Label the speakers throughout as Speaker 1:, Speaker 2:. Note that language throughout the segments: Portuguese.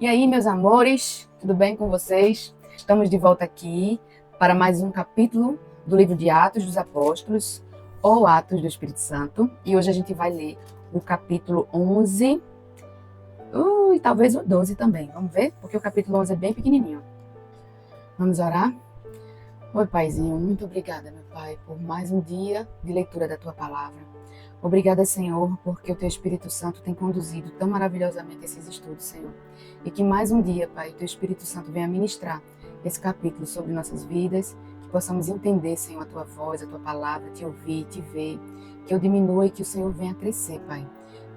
Speaker 1: E aí, meus amores, tudo bem com vocês? Estamos de volta aqui para mais um capítulo do livro de Atos dos Apóstolos, ou Atos do Espírito Santo. E hoje a gente vai ler o capítulo 11, e talvez o 12 também. Vamos ver? Porque o capítulo 11 é bem pequenininho. Vamos orar? Oi, Paizinho, muito obrigada, meu Pai, por mais um dia de leitura da Tua Palavra. Obrigada, Senhor, porque o Teu Espírito Santo tem conduzido tão maravilhosamente esses estudos, Senhor. E que mais um dia, Pai, o Teu Espírito Santo venha ministrar esse capítulo sobre nossas vidas, que possamos entender, Senhor, a Tua voz, a Tua palavra, Te ouvir, Te ver, que eu diminua e que o Senhor venha crescer, Pai.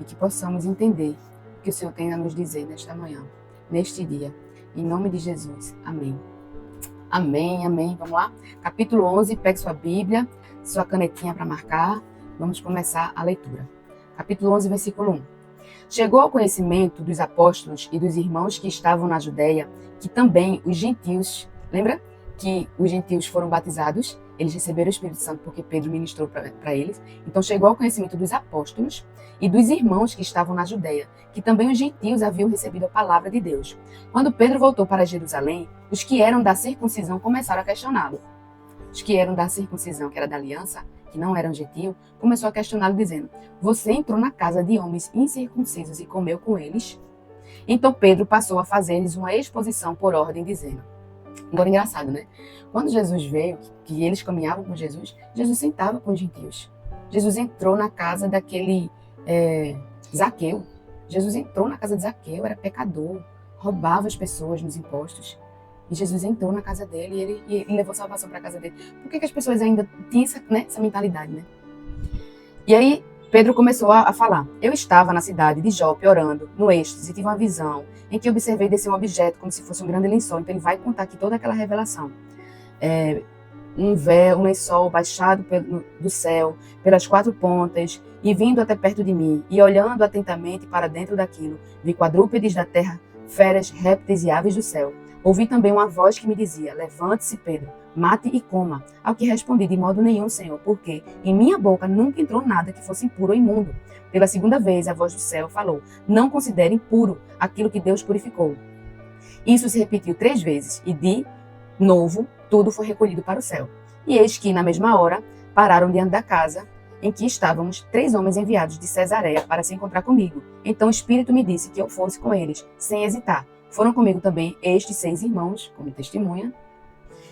Speaker 1: E que possamos entender o que o Senhor tem a nos dizer nesta manhã, neste dia. Em nome de Jesus. Amém. Amém, amém. Vamos lá? Capítulo 11, pegue sua Bíblia, sua canetinha para marcar. Vamos começar a leitura. Capítulo 11, versículo 1. Chegou ao conhecimento dos apóstolos e dos irmãos que estavam na Judéia, que também os gentios, lembra que os gentios foram batizados? Eles receberam o Espírito Santo porque Pedro ministrou para eles. Então chegou ao conhecimento dos apóstolos e dos irmãos que estavam na Judéia, que também os gentios haviam recebido a palavra de Deus. Quando Pedro voltou para Jerusalém, os que eram da circuncisão começaram a questioná-lo. Os que eram da circuncisão, que era da aliança, que não eram gentio, começou a questioná-lo dizendo: você entrou na casa de homens incircuncisos e comeu com eles? Então Pedro passou a fazer-lhes uma exposição por ordem, dizendo... Agora, engraçado, né? Quando Jesus veio, que eles caminhavam com Jesus, Jesus sentava com os gentios. Jesus entrou na casa daquele Zaqueu. Jesus entrou na casa de Zaqueu, era pecador, roubava as pessoas nos impostos. E Jesus entrou na casa dele e ele levou salvação para a casa dele. Por que as pessoas ainda têm essa mentalidade, né? E aí Pedro começou a falar. Eu estava na cidade de Jope orando, no êxtase, e tive uma visão em que observei descer um objeto como se fosse um grande lençol. Então ele vai contar aqui toda aquela revelação. Um véu, um lençol baixado do céu, pelas quatro pontas, e vindo até perto de mim, e olhando atentamente para dentro daquilo, vi quadrúpedes da terra, feras, répteis e aves do céu. Ouvi também uma voz que me dizia: levante-se, Pedro, mate e coma. Ao que respondi: de modo nenhum, Senhor, porque em minha boca nunca entrou nada que fosse impuro ou imundo. Pela segunda vez, a voz do céu falou: não considere impuro aquilo que Deus purificou. Isso se repetiu 3 vezes, e de novo tudo foi recolhido para o céu. E eis que, na mesma hora, pararam diante da casa em que estávamos 3 homens enviados de Cesareia para se encontrar comigo. Então o Espírito me disse que eu fosse com eles, sem hesitar. Foram comigo também estes 6 irmãos, como testemunha,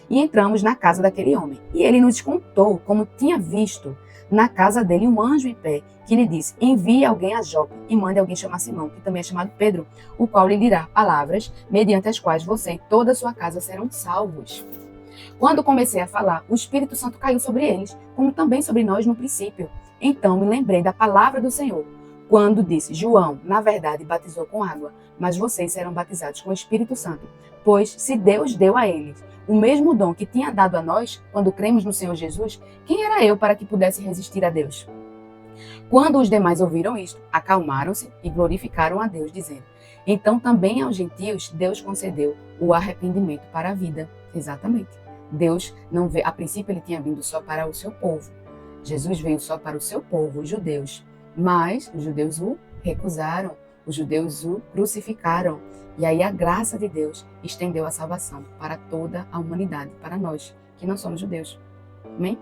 Speaker 1: e entramos na casa daquele homem. E ele nos contou como tinha visto na casa dele um anjo em pé, que lhe disse: envie alguém a Jope e mande alguém chamar Simão, que também é chamado Pedro, o qual lhe dirá palavras, mediante as quais você e toda a sua casa serão salvos. Quando comecei a falar, o Espírito Santo caiu sobre eles, como também sobre nós no princípio. Então me lembrei da palavra do Senhor, quando disse: João, na verdade, batizou com água, mas vocês serão batizados com o Espírito Santo. Pois, se Deus deu a eles o mesmo dom que tinha dado a nós, quando cremos no Senhor Jesus, quem era eu para que pudesse resistir a Deus? Quando os demais ouviram isto, acalmaram-se e glorificaram a Deus, dizendo: então também aos gentios Deus concedeu o arrependimento para a vida. Exatamente. Deus não veio, a princípio ele tinha vindo só para o seu povo. Jesus veio só para o seu povo, os judeus. Mas os judeus o recusaram, os judeus o crucificaram. E aí a graça de Deus estendeu a salvação para toda a humanidade, para nós, que não somos judeus. Amém?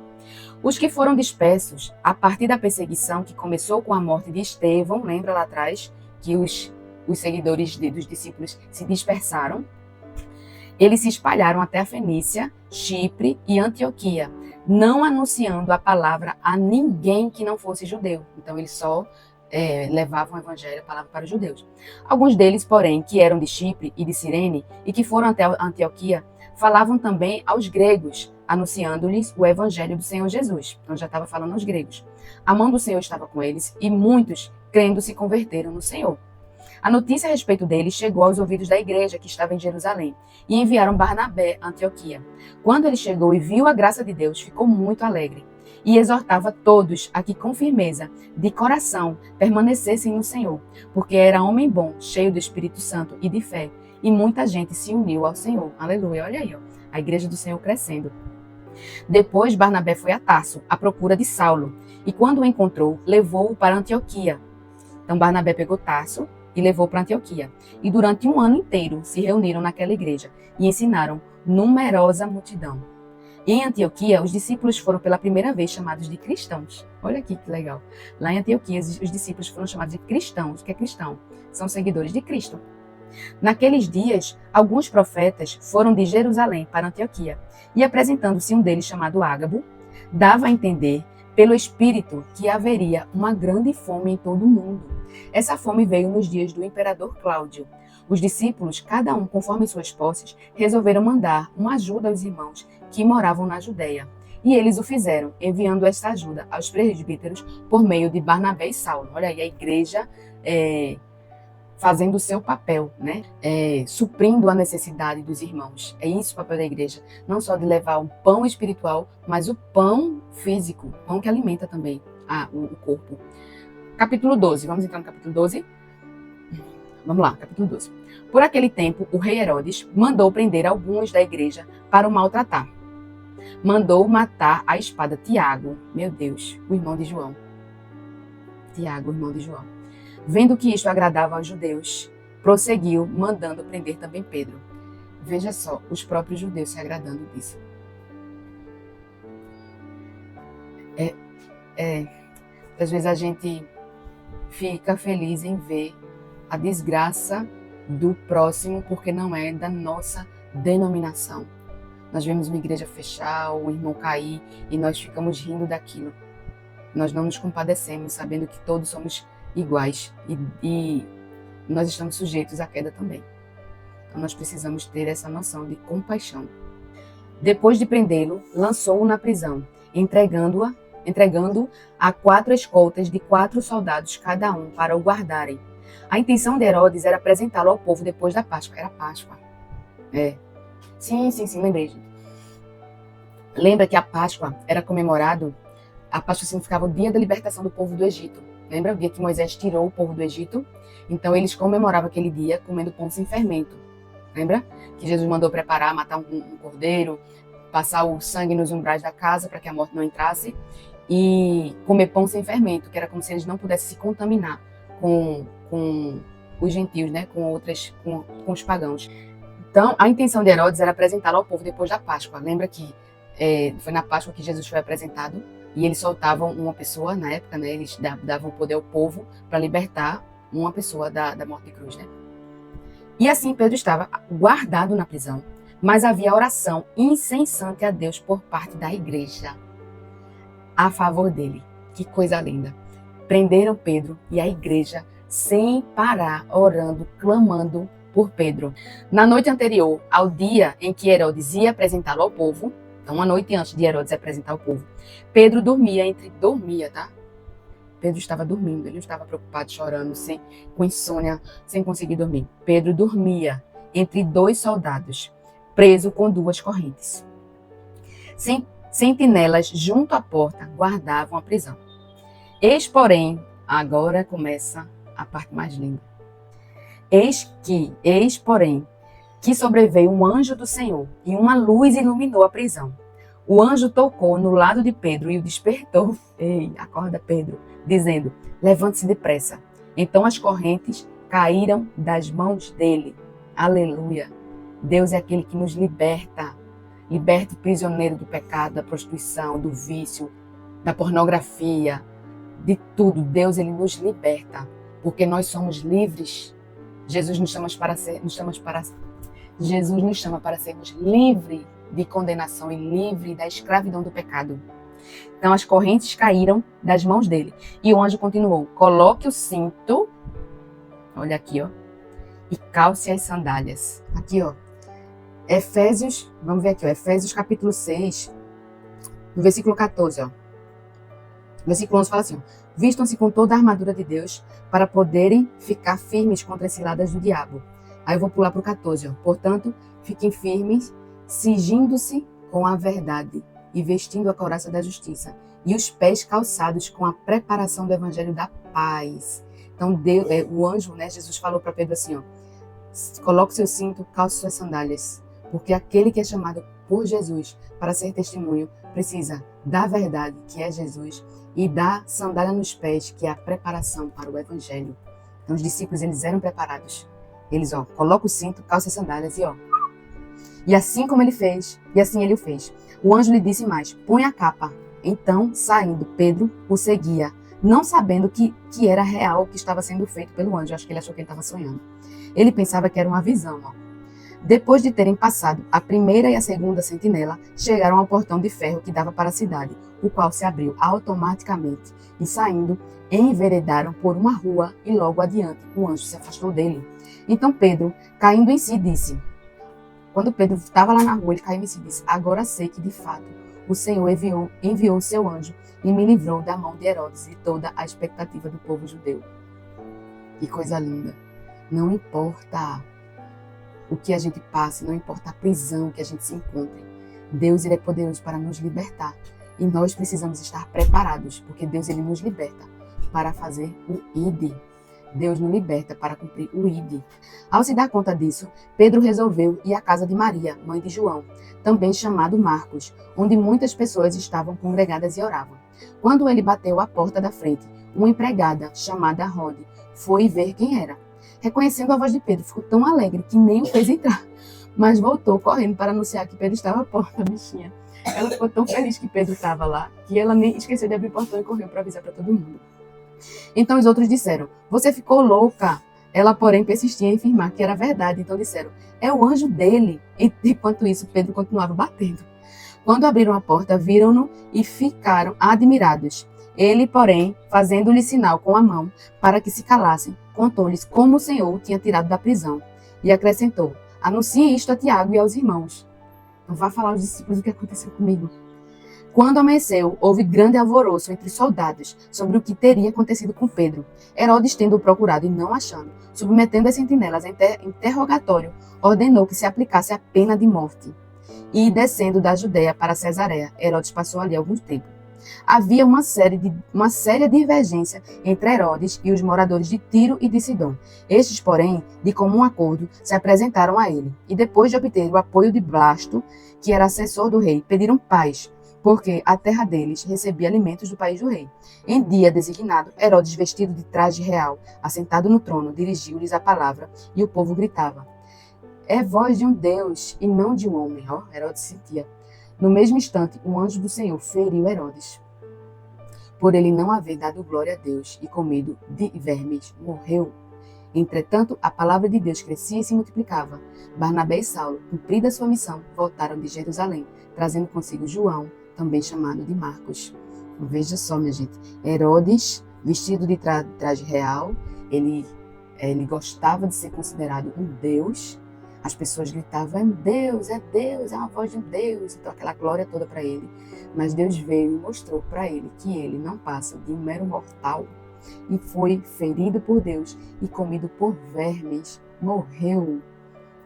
Speaker 1: Os que foram dispersos a partir da perseguição que começou com a morte de Estevão, lembra lá atrás que os seguidores dos discípulos se dispersaram? Eles se espalharam até a Fenícia, Chipre e Antioquia, não anunciando a palavra a ninguém que não fosse judeu. Então eles só levavam o evangelho, a palavra para os judeus. Alguns deles, porém, que eram de Chipre e de Cirene e que foram até Antioquia, falavam também aos gregos, anunciando-lhes o evangelho do Senhor Jesus. Então já estava falando aos gregos. A mão do Senhor estava com eles e muitos, crendo, se converteram no Senhor. A notícia a respeito deles chegou aos ouvidos da igreja que estava em Jerusalém e enviaram Barnabé a Antioquia. Quando ele chegou e viu a graça de Deus, ficou muito alegre e exortava todos a que com firmeza de coração permanecessem no Senhor, porque era homem bom, cheio do Espírito Santo e de fé, e muita gente se uniu ao Senhor. Aleluia, olha aí, a igreja do Senhor crescendo. Depois Barnabé foi a Tarso, à procura de Saulo, e quando o encontrou, levou-o para Antioquia. Então Barnabé pegou Tarso e levou para Antioquia. E durante um ano inteiro se reuniram naquela igreja e ensinaram numerosa multidão. E em Antioquia, os discípulos foram pela primeira vez chamados de cristãos. Olha aqui que legal. Lá em Antioquia, os discípulos foram chamados de cristãos. O que é cristão? São seguidores de Cristo. Naqueles dias, alguns profetas foram de Jerusalém para Antioquia, e apresentando-se um deles chamado Ágabo, dava a entender pelo Espírito que haveria uma grande fome em todo o mundo. Essa fome veio nos dias do imperador Cláudio. Os discípulos, cada um conforme suas posses, resolveram mandar uma ajuda aos irmãos que moravam na Judeia. E eles o fizeram, enviando esta ajuda aos presbíteros por meio de Barnabé e Saulo. Olha aí, a igreja fazendo o seu papel, né? Suprindo a necessidade dos irmãos. É isso o papel da igreja. Não só de levar o pão espiritual, mas o pão físico, o pão que alimenta também o corpo. Capítulo 12, vamos entrar no capítulo 12? Vamos lá, capítulo 12. Por aquele tempo, o rei Herodes mandou prender alguns da igreja para o maltratar. Mandou matar à espada Tiago, meu Deus, o irmão de João. Tiago, o irmão de João. Vendo que isto agradava aos judeus, prosseguiu, mandando prender também Pedro. Veja só, os próprios judeus se agradando disso. Às vezes a gente fica feliz em ver a desgraça do próximo porque não é da nossa denominação. Nós vemos uma igreja fechar, um irmão cair e nós ficamos rindo daquilo. Nós não nos compadecemos, sabendo que todos somos iguais e nós estamos sujeitos à queda também. Então nós precisamos ter essa noção de compaixão. Depois de prendê-lo, lançou-o na prisão, entregando a 4 escoltas de 4 soldados cada um para o guardarem. A intenção de Herodes era apresentá-lo ao povo depois da Páscoa. Era Páscoa. Sim, lembrei, gente. Lembra que a Páscoa era comemorado? A Páscoa significava o dia da libertação do povo do Egito. Lembra o dia que Moisés tirou o povo do Egito? Então eles comemoravam aquele dia comendo pão sem fermento. Lembra? Que Jesus mandou preparar, matar um cordeiro, passar o sangue nos umbrais da casa para que a morte não entrasse e comer pão sem fermento, que era como se eles não pudessem se contaminar com os gentios, né? com os pagãos. Então, a intenção de Herodes era apresentá-lo ao povo depois da Páscoa. Lembra que foi na Páscoa que Jesus foi apresentado e eles soltavam uma pessoa, na época, né? Eles davam poder ao povo para libertar uma pessoa da morte de cruz. Né? E assim Pedro estava guardado na prisão, mas havia oração incessante a Deus por parte da igreja a favor dele. Que coisa linda! Prenderam Pedro e a igreja sem parar, orando, clamando por Pedro. Na noite anterior ao dia em que Herodes ia apresentá-lo ao povo, então uma noite antes de Herodes apresentar ao povo, Pedro dormia, tá? Pedro estava dormindo, ele não estava preocupado, chorando, com insônia, sem conseguir dormir. Pedro dormia entre 2 soldados, preso com 2 correntes. Sentinelas junto à porta guardavam a prisão. Eis, porém, agora começa a parte mais linda. Eis, porém, que sobreveio um anjo do Senhor e uma luz iluminou a prisão. O anjo tocou no lado de Pedro e o despertou. Ei, acorda, Pedro, dizendo: levante-se depressa. Então as correntes caíram das mãos dele. Aleluia! Deus é aquele que nos liberta. Liberta o prisioneiro do pecado, da prostituição, do vício, da pornografia, de tudo. Deus, ele nos liberta, porque nós somos livres. Jesus nos chama para sermos livres de condenação e livre da escravidão do pecado. Então as correntes caíram das mãos dele. E o anjo continuou: coloque o cinto, olha aqui, ó, e calce as sandálias. Aqui, ó, Efésios, vamos ver aqui, ó, Efésios capítulo 6, no versículo 14, ó. O versículo 11 fala assim: vistam-se com toda a armadura de Deus para poderem ficar firmes contra as ciladas do diabo. Aí eu vou pular para o 14, ó. Portanto, fiquem firmes, cingindo-se com a verdade e vestindo a couraça da justiça, e os pés calçados com a preparação do evangelho da paz. Então, Deus, o anjo, né, Jesus falou para Pedro assim, ó: coloque seu cinto, calce suas sandálias, porque aquele que é chamado por Jesus para ser testemunho precisa da verdade, que é Jesus, e da sandália nos pés, que é a preparação para o evangelho. Então os discípulos, eles eram preparados. Eles, coloca o cinto, calça as sandálias e assim como ele fez, e assim ele o fez. O anjo lhe disse mais, põe a capa. Então, saindo, Pedro o seguia, não sabendo que era real o que estava sendo feito pelo anjo. Acho que ele achou que ele estava sonhando. Ele pensava que era uma visão. Depois de terem passado a primeira e a segunda sentinela, chegaram ao portão de ferro que dava para a cidade, o qual se abriu automaticamente, e saindo, enveredaram por uma rua e logo adiante o anjo se afastou dele. Então Pedro, caindo em si, disse... Quando Pedro estava lá na rua, ele caiu em si e disse, agora sei que de fato o Senhor enviou o seu anjo e me livrou da mão de Herodes e toda a expectativa do povo judeu. Que coisa linda. Não importa o que a gente passe, não importa a prisão que a gente se encontre. Deus, ele é poderoso para nos libertar. E nós precisamos estar preparados, porque Deus, ele nos liberta para fazer o ID. Deus nos liberta para cumprir o ID. Ao se dar conta disso, Pedro resolveu ir à casa de Maria, mãe de João, também chamado Marcos, onde muitas pessoas estavam congregadas e oravam. Quando ele bateu à porta da frente, uma empregada, chamada Rode, foi ver quem era. Reconhecendo a voz de Pedro, ficou tão alegre que nem o fez entrar, mas voltou correndo para anunciar que Pedro estava à porta, bichinha. Ela ficou tão feliz que Pedro estava lá, que ela nem esqueceu de abrir o portão e correu para avisar para todo mundo. Então os outros disseram, você ficou louca. Ela, porém, persistia em afirmar que era verdade. Então disseram, é o anjo dele. Enquanto isso, Pedro continuava batendo. Quando abriram a porta, viram-no e ficaram admirados. Ele, porém, fazendo-lhe sinal com a mão para que se calassem, contou-lhes como o Senhor o tinha tirado da prisão. E acrescentou, anuncie isto a Tiago e aos irmãos. Não vá falar aos discípulos o que aconteceu comigo. Quando amanheceu, houve grande alvoroço entre os soldados sobre o que teria acontecido com Pedro. Herodes, tendo-o procurado e não achando, submetendo as sentinelas a interrogatório, ordenou que se aplicasse a pena de morte. E, descendo da Judeia para Cesareia, Herodes passou ali algum tempo. Havia uma séria divergência entre Herodes e os moradores de Tiro e de Sidom. Estes, porém, de comum acordo, se apresentaram a ele, e depois de obter o apoio de Blasto, que era assessor do rei, pediram paz, porque a terra deles recebia alimentos do país do rei. Em dia designado, Herodes, vestido de traje real, assentado no trono, dirigiu-lhes a palavra, e o povo gritava, é voz de um Deus e não de um homem. Herodes sentia. No mesmo instante, um anjo do Senhor feriu Herodes. Por ele não haver dado glória a Deus e comido de vermes, morreu. Entretanto, a palavra de Deus crescia e se multiplicava. Barnabé e Saulo, cumprida sua missão, voltaram de Jerusalém, trazendo consigo João, também chamado de Marcos. Veja só, minha gente, Herodes, vestido de traje real, ele gostava de ser considerado um Deus. As pessoas gritavam, é uma voz de um Deus, então aquela glória toda para ele. Mas Deus veio e mostrou para ele que ele não passa de um mero mortal e foi ferido por Deus e comido por vermes, morreu.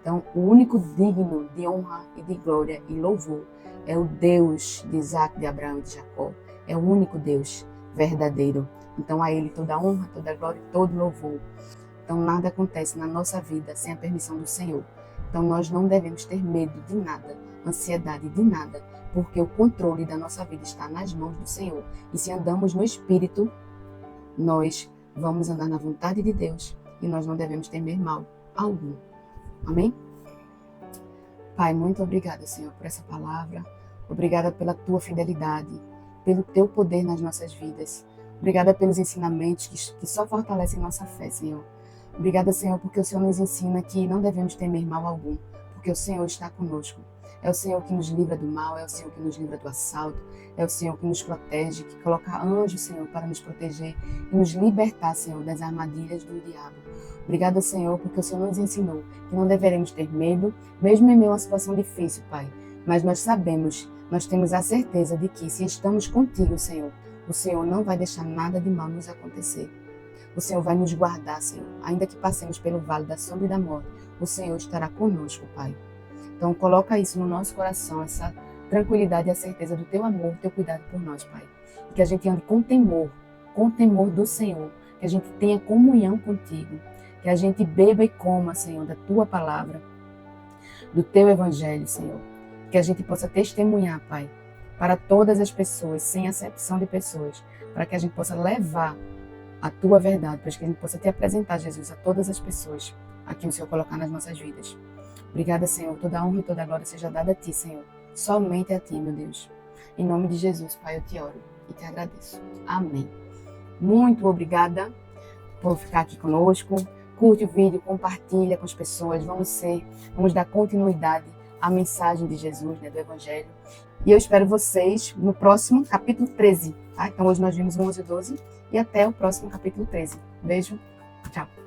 Speaker 1: Então, o único digno de honra e de glória e louvor é o Deus de Isaac, de Abraão e de Jacó. É o único Deus verdadeiro. Então, a ele toda a honra, toda a glória, todo louvor. Então, nada acontece na nossa vida sem a permissão do Senhor. Então, nós não devemos ter medo de nada, ansiedade de nada, porque o controle da nossa vida está nas mãos do Senhor. E se andamos no Espírito, nós vamos andar na vontade de Deus e nós não devemos temer mal algum. Amém? Pai, muito obrigada, Senhor, por essa palavra. Obrigada pela tua fidelidade, pelo teu poder nas nossas vidas. Obrigada pelos ensinamentos que só fortalecem nossa fé, Senhor. Obrigada, Senhor, porque o Senhor nos ensina que não devemos temer mal algum, porque o Senhor está conosco. É o Senhor que nos livra do mal, é o Senhor que nos livra do assalto, é o Senhor que nos protege, que coloca anjos, Senhor, para nos proteger e nos libertar, Senhor, das armadilhas do diabo. Obrigada, Senhor, porque o Senhor nos ensinou que não deveremos ter medo, mesmo em meio a uma situação difícil, Pai. Mas nós sabemos, nós temos a certeza de que se estamos contigo, Senhor, o Senhor não vai deixar nada de mal nos acontecer. O Senhor vai nos guardar, Senhor. Ainda que passemos pelo vale da sombra e da morte, o Senhor estará conosco, Pai. Então, coloca isso no nosso coração, essa tranquilidade e a certeza do teu amor, do teu cuidado por nós, Pai. E que a gente ande com temor do Senhor. Que a gente tenha comunhão contigo. Que a gente beba e coma, Senhor, da tua palavra, do teu evangelho, Senhor. Que a gente possa testemunhar, Pai, para todas as pessoas, sem acepção de pessoas, para que a gente possa levar a tua verdade, para que a gente possa te apresentar, Jesus, a todas as pessoas a quem o Senhor colocar nas nossas vidas. Obrigada, Senhor. Toda a honra e toda a glória seja dada a Ti, Senhor. Somente a Ti, meu Deus. Em nome de Jesus, Pai, eu te oro e te agradeço. Amém. Muito obrigada por ficar aqui conosco. Curte o vídeo, compartilha com as pessoas. Vamos dar continuidade à mensagem de Jesus, né, do Evangelho. E eu espero vocês no próximo capítulo 13. Tá? Então hoje nós vimos o 11 e 12 e até o próximo capítulo 13. Beijo, tchau.